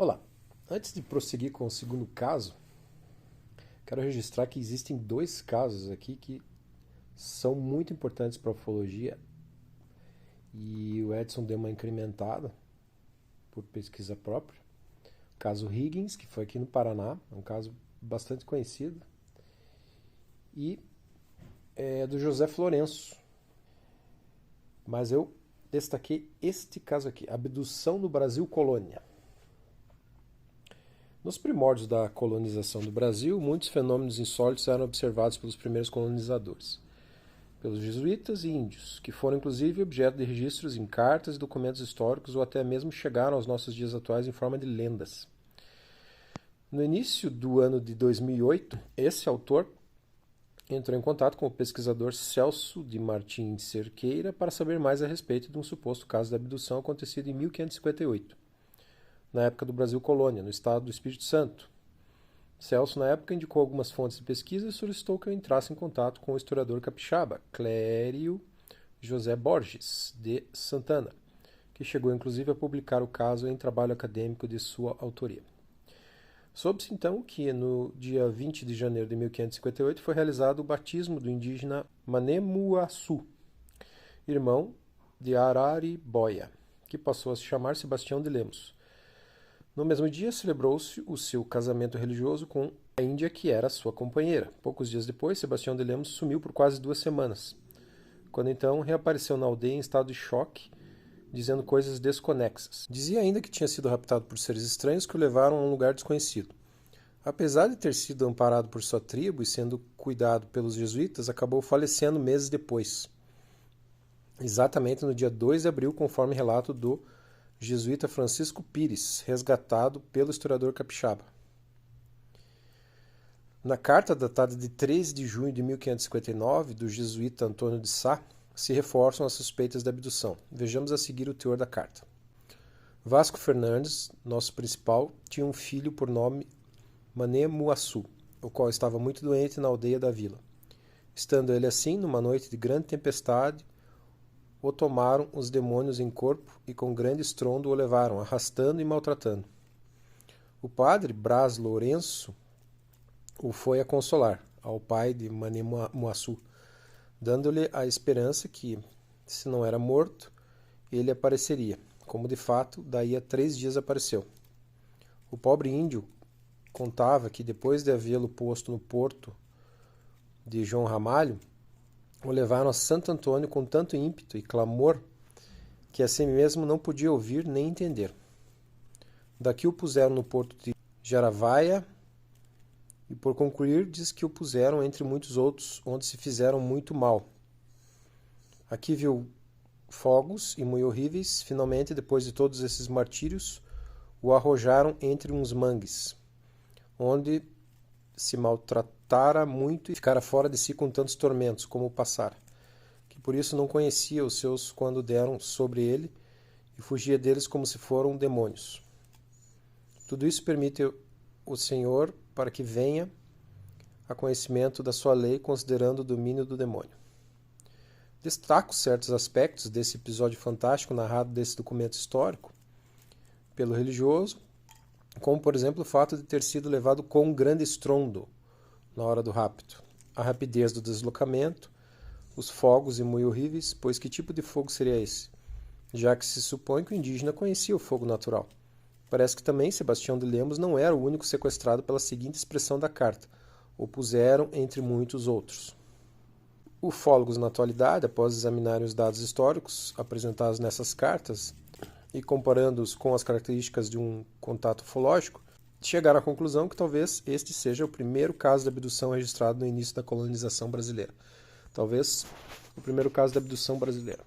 Olá, antes de prosseguir com o segundo caso, quero registrar que existem dois casos aqui que são muito importantes para a ufologia e o Edson deu uma incrementada por pesquisa própria. O caso Higgins, que foi aqui no Paraná, é um caso bastante conhecido, e do José Florenço. Mas eu destaquei este caso aqui, abdução no Brasil Colônia. Nos primórdios da colonização do Brasil, muitos fenômenos insólitos eram observados pelos primeiros colonizadores, pelos jesuítas e índios, que foram inclusive objeto de registros em cartas e documentos históricos ou até mesmo chegaram aos nossos dias atuais em forma de lendas. No início do ano de 2008, esse autor entrou em contato com o pesquisador Celso de Martins Cerqueira para saber mais a respeito de um suposto caso de abdução acontecido em 1558. Na época do Brasil Colônia, no estado do Espírito Santo. Celso, na época, indicou algumas fontes de pesquisa e solicitou que eu entrasse em contato com o historiador capixaba, Clério José Borges, de Santana, que chegou inclusive a publicar o caso em trabalho acadêmico de sua autoria. Soube-se então que no dia 20 de janeiro de 1558 foi realizado o batismo do indígena Manemuaçu, irmão de Araribóia, que passou a se chamar Sebastião de Lemos. No mesmo dia, celebrou-se o seu casamento religioso com a índia que era sua companheira. Poucos dias depois, Sebastião de Lemos sumiu por quase 2 semanas, quando então reapareceu na aldeia em estado de choque, dizendo coisas desconexas. Dizia ainda que tinha sido raptado por seres estranhos que o levaram a um lugar desconhecido. Apesar de ter sido amparado por sua tribo e sendo cuidado pelos jesuítas, acabou falecendo meses depois, exatamente no dia 2 de abril, conforme relato do jesuíta Francisco Pires, resgatado pelo historiador capixaba. Na carta datada de 13 de junho de 1559, do jesuíta Antônio de Sá, se reforçam as suspeitas da abdução. Vejamos a seguir o teor da carta. Vasco Fernandes, nosso principal, tinha um filho por nome Manemuaçu, o qual estava muito doente na aldeia da vila. Estando ele assim, numa noite de grande tempestade, o tomaram os demônios em corpo e com grande estrondo o levaram, arrastando e maltratando. O padre Brás Lourenço o foi a consolar, ao pai de Manemuaçu, dando-lhe a esperança que, se não era morto, ele apareceria, como de fato daí a 3 dias apareceu. O pobre índio contava que depois de havê-lo posto no porto de João Ramalho, o levaram a Santo Antônio com tanto ímpeto e clamor que assim mesmo não podia ouvir nem entender. Daqui o puseram no porto de Jaravaia e, por concluir, diz que o puseram entre muitos outros, onde se fizeram muito mal. Aqui viu fogos e muito horríveis. Finalmente, depois de todos esses martírios, o arrojaram entre uns mangues, onde se maltratara muito e ficara fora de si com tantos tormentos como o passara, que por isso não conhecia os seus quando deram sobre ele e fugia deles como se foram demônios. Tudo isso permite o Senhor para que venha a conhecimento da sua lei, considerando o domínio do demônio. Destaco certos aspectos desse episódio fantástico narrado desse documento histórico pelo religioso, como, por exemplo, o fato de ter sido levado com um grande estrondo na hora do rapto, a rapidez do deslocamento, os fogos e muito horríveis, pois que tipo de fogo seria esse? Já que se supõe que o indígena conhecia o fogo natural. Parece que também Sebastião de Lemos não era o único sequestrado pela seguinte expressão da carta: o puseram entre muitos outros. Ufólogos na atualidade, após examinarem os dados históricos apresentados nessas cartas e comparando-os com as características de um contato ufológico, chegaram à conclusão que talvez este seja o primeiro caso de abdução registrado no início da colonização brasileira. Talvez o primeiro caso de abdução brasileira.